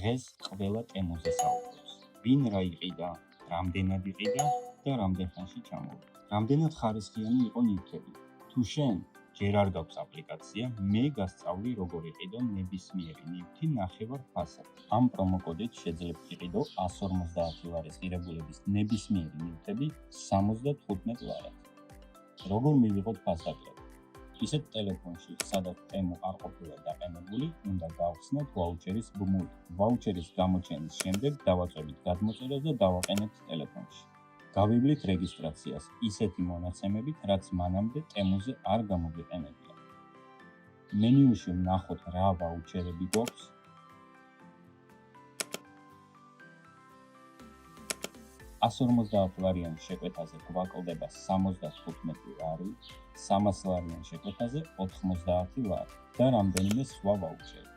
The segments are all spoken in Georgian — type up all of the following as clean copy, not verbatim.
დღეს ყველა ტემოზე საუბრობს. ვინ რა იყიდა, რამდენად იყიდა და რამდენ ხანში ჩამოვიდა. რამდენად ხარისხიანი იყო ნივთები. თუ შენ ჯერ არ გაქვს აპლიკაცია, მე გასწავლი როგორ იყიდო ნებისმიერი ნივთი ნახევარ ფასად. ამ პრომოკოდით შეძლებთ იყიდო 150 ლარის ღირებულების ნებისმიერი ნივთები 75 ლარად. როგორ მივიღოთ ფასდაკლება? ისეთ ტელეფონში, სადაც ტემო არ ყოფილა დაყენებული, უნდა გავხსნათ ვაუჩერის ბმული. ვაუჩერის გამოჩენის შემდეგ დავაწვევით გადმოწერას და დავაყენებთ ტელეფონში. გავივლით რეგისტრაციას ისეთი მონაცემებით, რაც მანამდე ტემოზე არ გამოგიყენებია. მენიუში ვნახოთ რა ვაუჩერები გვაქვს. 150 ლარიან შეკვეთაზე გვაკლდება 75 ლარი, 300 ლარიან შეკვეთაზე 90 ლარი და რამდენიმე სხვა ვაუჩერი.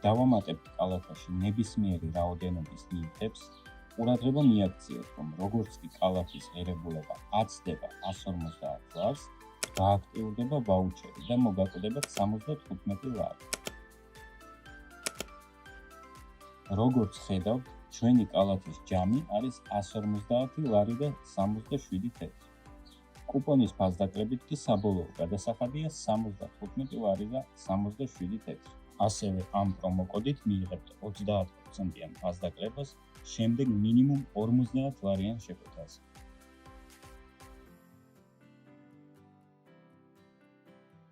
დავამატებთ კალათაში ნებისმიერი რაოდენობის ნივთებს. ყურადღება მიაქციოთ, რომ როგორც კი კალათის ღირებულება აცდება 150 ლარს, გააქტიურდება ვაუჩერი და მოგაკლდებათ 75 ლარი. როგორც ხედავთ, ჩვენი კალათის ჯამი არის 150 ლარი და 67 თეთრი. კუპონის ფასდაკლებით კი საბოლოო გადასახადია 75 ლარი და 67 თეთრი. ასევე ამ პრომოკოდით მიიღებთ 30%-იან ფასდაკლებას შემდეგ მინიმუმ 50 ლარიან შეკვეთაზე.